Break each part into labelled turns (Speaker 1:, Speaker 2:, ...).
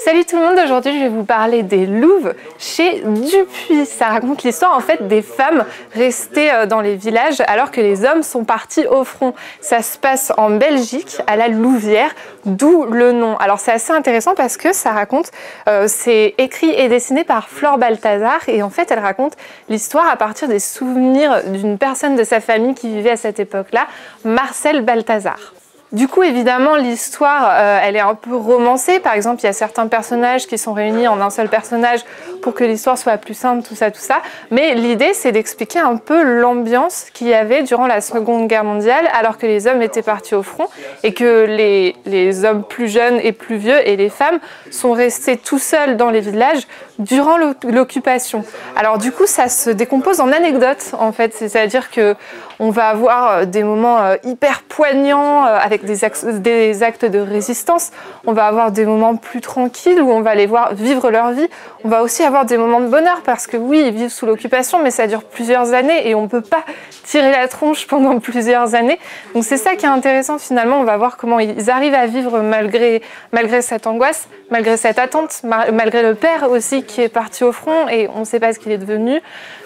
Speaker 1: Salut tout le monde, aujourd'hui je vais vous parler des Louves chez Dupuis. Ça raconte l'histoire en fait des femmes restées dans les villages alors que les hommes sont partis au front. Ça se passe en Belgique, à la Louvière, d'où le nom. Alors c'est assez intéressant parce que ça raconte, c'est écrit et dessiné par Flore Balthazar et en fait elle raconte l'histoire à partir des souvenirs d'une personne de sa famille qui vivait à cette époque-là, Marcel Balthazar. Du coup, évidemment, l'histoire, elle est un peu romancée. Par exemple, il y a certains personnages qui sont réunis en un seul personnage pour que l'histoire soit plus simple, tout ça. Mais l'idée, c'est d'expliquer un peu l'ambiance qu'il y avait durant la Seconde Guerre mondiale, alors que les hommes étaient partis au front et que les hommes plus jeunes et plus vieux et les femmes sont restés tout seuls dans les villages durant l'occupation. Alors du coup, ça se décompose en anecdotes, en fait. C'est-à-dire que on va avoir des moments hyper poignants avec des actes de résistance. On va avoir des moments plus tranquilles où on va les voir vivre leur vie. On va aussi avoir des moments de bonheur parce que oui, ils vivent sous l'occupation, mais ça dure plusieurs années et on ne peut pas tirer la tronche pendant plusieurs années. Donc c'est ça qui est intéressant finalement. On va voir comment ils arrivent à vivre malgré cette angoisse, malgré cette attente, malgré le père aussi qui est parti au front et on ne sait pas ce qu'il est devenu.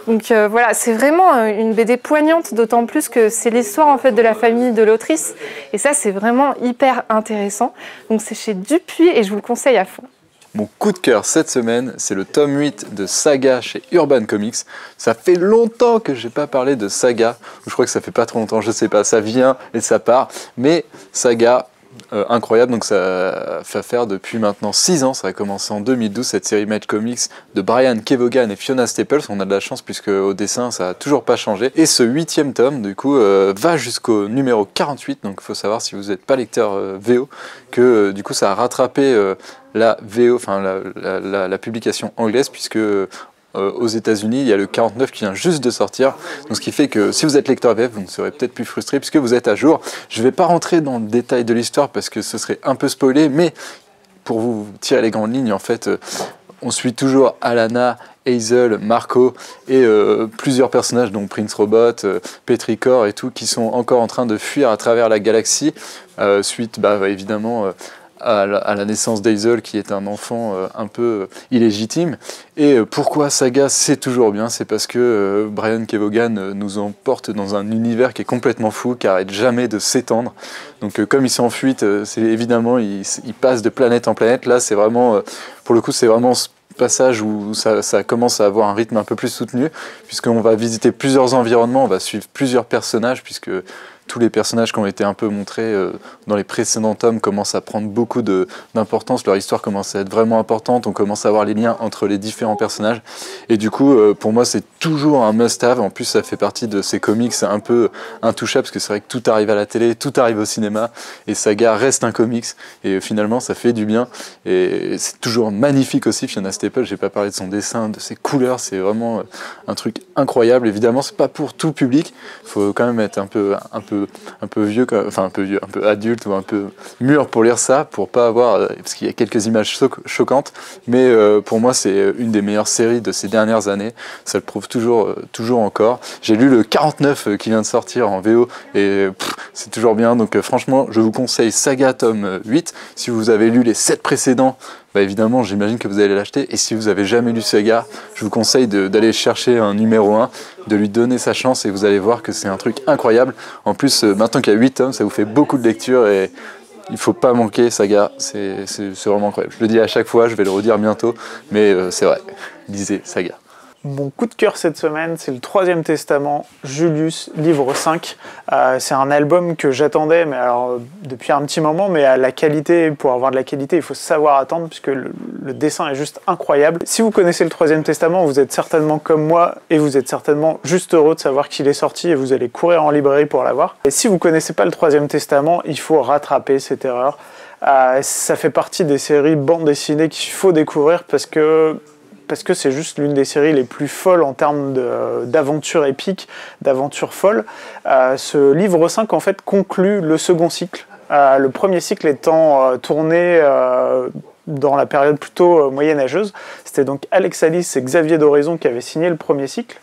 Speaker 1: Donc voilà, c'est vraiment une BD poignante, d'autant plus que c'est l'histoire en fait de la famille de l'autrice. Et ça, c'est vraiment hyper intéressant. Donc c'est chez Dupuis et je vous le conseille à fond.
Speaker 2: Mon coup de cœur cette semaine, c'est le tome 8 de Saga chez Urban Comics. Ça fait longtemps que j'ai pas parlé de Saga. Je crois que ça fait pas trop longtemps, je sais pas, ça vient et ça part. Mais Saga, incroyable, donc ça fait faire depuis maintenant 6 ans, ça a commencé en 2012, cette série Image Comics de Brian Kevogan et Fiona Staples. On a de la chance puisque au dessin ça a toujours pas changé. Et ce 8e tome du coup va jusqu'au numéro 48, donc il faut savoir si vous n'êtes pas lecteur VO que du coup ça a rattrapé la VO, enfin la publication anglaise, puisque aux États-Unis, il y a le 49 qui vient juste de sortir. Donc, ce qui fait que si vous êtes lecteur VF, vous ne serez peut-être plus frustré puisque vous êtes à jour. Je ne vais pas rentrer dans le détail de l'histoire parce que ce serait un peu spoilé, mais pour vous tirer les grandes lignes, en fait, on suit toujours Alana, Hazel, Marco et plusieurs personnages dont Prince Robot, Petrichor et tout, qui sont encore en train de fuir à travers la galaxie suite, évidemment, à la naissance d'Hazel qui est un enfant un peu illégitime. Et pourquoi Saga c'est toujours bien, c'est parce que Brian Kevogan nous emporte dans un univers qui est complètement fou, qui n'arrête jamais de s'étendre. Donc comme il s'est en fuite, c'est évidemment il passe de planète en planète. Là c'est vraiment, pour le coup c'est vraiment ce passage où ça commence à avoir un rythme un peu plus soutenu, puisqu'on va visiter plusieurs environnements, on va suivre plusieurs personnages, puisque tous les personnages qui ont été un peu montrés dans les précédents tomes commencent à prendre beaucoup d'importance, leur histoire commence à être vraiment importante, on commence à voir les liens entre les différents personnages, et du coup pour moi c'est toujours un must-have. En plus ça fait partie de ces comics un peu intouchables, parce que c'est vrai que tout arrive à la télé, tout arrive au cinéma, et Saga reste un comics, et finalement ça fait du bien, et c'est toujours magnifique aussi. Fiona Staples, j'ai pas parlé de son dessin, de ses couleurs, c'est vraiment un truc incroyable. Évidemment c'est pas pour tout public, il faut quand même être un peu vieux, enfin un peu adulte ou un peu mûr pour lire ça, pour pas avoir, parce qu'il y a quelques images choquantes, mais pour moi c'est une des meilleures séries de ces dernières années, ça le prouve toujours encore. J'ai lu le 49 qui vient de sortir en VO et c'est toujours bien, donc franchement je vous conseille Saga tome 8. Si vous avez lu les 7 précédents, évidemment, j'imagine que vous allez l'acheter. Et si vous avez jamais lu Saga, je vous conseille d'aller chercher un numéro 1, de lui donner sa chance et vous allez voir que c'est un truc incroyable. En plus, maintenant qu'il y a 8 tomes, ça vous fait beaucoup de lecture et il faut pas manquer Saga. C'est vraiment incroyable. Je le dis à chaque fois, je vais le redire bientôt, mais c'est vrai. Lisez Saga.
Speaker 3: Mon coup de cœur cette semaine, c'est le 3e Testament, Julius, livre 5. C'est un album que j'attendais depuis un petit moment, mais à la qualité, pour avoir de la qualité, il faut savoir attendre, puisque le dessin est juste incroyable. Si vous connaissez le 3e Testament, vous êtes certainement comme moi, et vous êtes certainement juste heureux de savoir qu'il est sorti, et vous allez courir en librairie pour l'avoir. Et si vous ne connaissez pas le 3e Testament, il faut rattraper cette erreur. Ça fait partie des séries bande dessinée qu'il faut découvrir, parce que c'est juste l'une des séries les plus folles en termes d'aventure épique, d'aventure folle. Ce livre 5 en fait conclut le second cycle, le premier cycle étant tourné dans la période plutôt moyenâgeuse. C'était donc Alex Alice et Xavier Doraison qui avaient signé le premier cycle.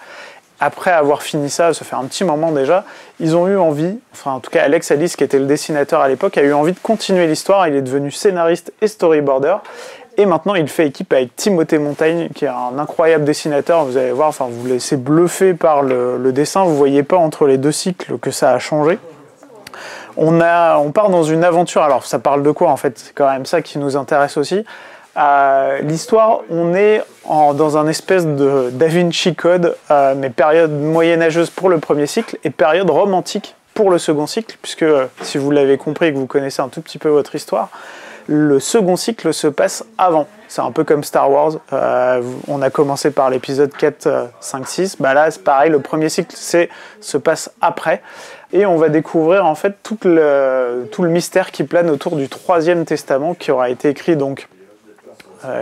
Speaker 3: Après avoir fini ça fait un petit moment déjà, ils ont eu envie, enfin en tout cas Alex Alice qui était le dessinateur à l'époque, a eu envie de continuer l'histoire. Il est devenu scénariste et storyboarder. Et maintenant, il fait équipe avec Timothée Montaigne, qui est un incroyable dessinateur. Vous allez voir, enfin, vous vous laissez bluffer par le dessin. Vous ne voyez pas entre les 2 cycles que ça a changé. On part dans une aventure. Alors, ça parle de quoi, en fait? C'est quand même ça qui nous intéresse aussi. L'histoire, on est dans un espèce de Da Vinci Code, mais période moyenâgeuse pour le premier cycle et période romantique pour le second cycle, puisque si vous l'avez compris et que vous connaissez un tout petit peu votre histoire, le second cycle se passe avant. C'est un peu comme Star Wars. On a commencé par l'épisode 4, 5, 6. Bah là, c'est pareil, le premier cycle se passe après. Et on va découvrir en fait tout le mystère qui plane autour du Troisième Testament qui aura été écrit donc.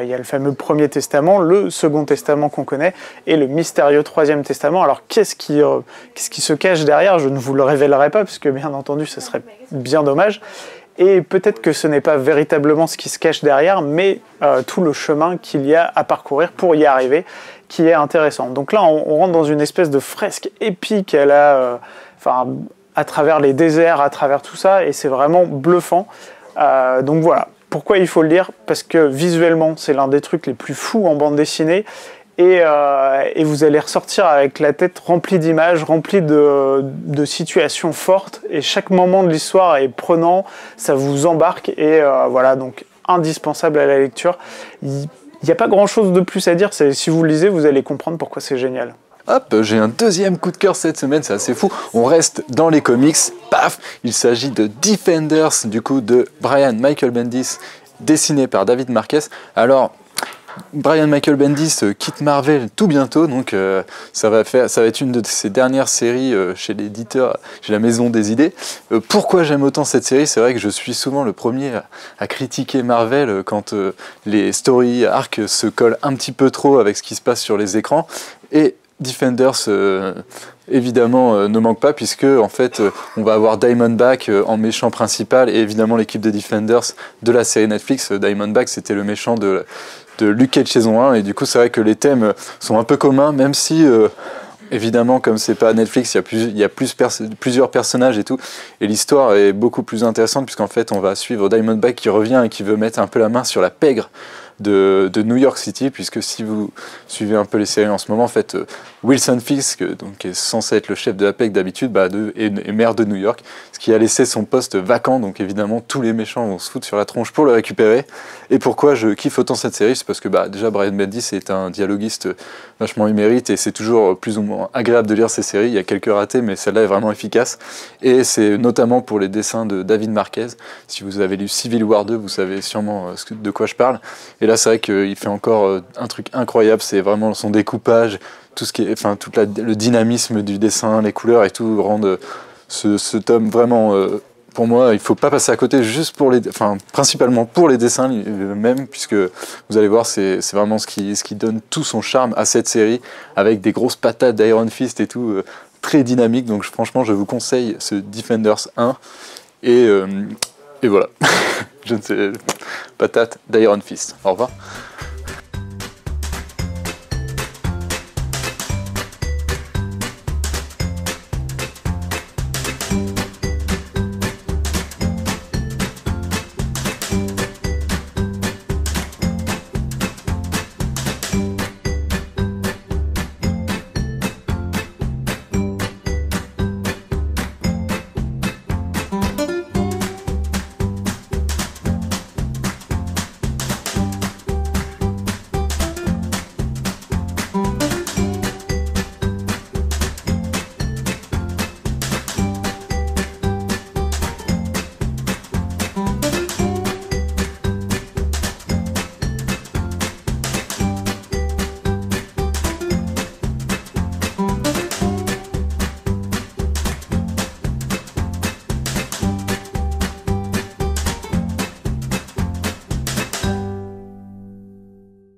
Speaker 3: Il y a le fameux Premier Testament, le Second Testament qu'on connaît, et le mystérieux Troisième Testament. Alors qu'est-ce qui se cache derrière? Je ne vous le révélerai pas, puisque bien entendu, ce serait bien dommage. Et peut-être que ce n'est pas véritablement ce qui se cache derrière, mais tout le chemin qu'il y a à parcourir pour y arriver, qui est intéressant. Donc là, on rentre dans une espèce de fresque épique à travers les déserts, à travers tout ça, et c'est vraiment bluffant. Donc voilà. Pourquoi il faut le lire? Parce que visuellement, c'est l'un des trucs les plus fous en bande dessinée. Et vous allez ressortir avec la tête remplie d'images, remplie de situations fortes. Et chaque moment de l'histoire est prenant, ça vous embarque. Et voilà, donc indispensable à la lecture. Il n'y a pas grand-chose de plus à dire. Si vous le lisez, vous allez comprendre pourquoi c'est génial.
Speaker 2: Hop, j'ai un deuxième coup de cœur cette semaine, c'est assez fou. On reste dans les comics, paf, il s'agit de Defenders, du coup de Brian Michael Bendis, dessiné par David Marquez. Alors, Brian Michael Bendis quitte Marvel tout bientôt, donc ça va être une de ses dernières séries chez l'éditeur, chez la Maison des Idées. Pourquoi j'aime autant cette série? C'est vrai que je suis souvent le premier à critiquer Marvel quand les story arcs se collent un petit peu trop avec ce qui se passe sur les écrans. Et Defenders évidemment ne manque pas, puisque en fait on va avoir Diamondback en méchant principal, et évidemment l'équipe de Defenders de la série Netflix. Diamondback, c'était le méchant de Luke Cage saison 1, et du coup c'est vrai que les thèmes sont un peu communs, même si évidemment comme c'est pas Netflix, il y a plusieurs personnages et tout, et l'histoire est beaucoup plus intéressante, puisqu'en fait on va suivre Diamondback qui revient et qui veut mettre un peu la main sur la pègre de New York City, puisque si vous suivez un peu les séries en ce moment, en fait, Wilson Fisk, donc, qui est censé être le chef de la PEC d'habitude, est maire de New York, ce qui a laissé son poste vacant, donc évidemment tous les méchants vont se foutre sur la tronche pour le récupérer. Et pourquoi je kiffe autant cette série, c'est parce que déjà Brian Bendis est un dialoguiste vachement émérite, et c'est toujours plus ou moins agréable de lire ces séries. Il y a quelques ratés, mais celle-là est vraiment efficace, et c'est notamment pour les dessins de David Marquez. Si vous avez lu Civil War 2, vous savez sûrement de quoi je parle. Et là, c'est vrai qu'il fait encore un truc incroyable, c'est vraiment son découpage, tout ce qui est, enfin, le dynamisme du dessin, les couleurs et tout rendent ce tome vraiment, pour moi, il ne faut pas passer à côté, juste pour principalement pour les dessins même, puisque vous allez voir, c'est vraiment ce qui donne tout son charme à cette série, avec des grosses patates d'Iron Fist et tout, très dynamique. Donc franchement, je vous conseille ce Defenders 1, et voilà. Je ne sais, patate d'Iron Fist. Au revoir.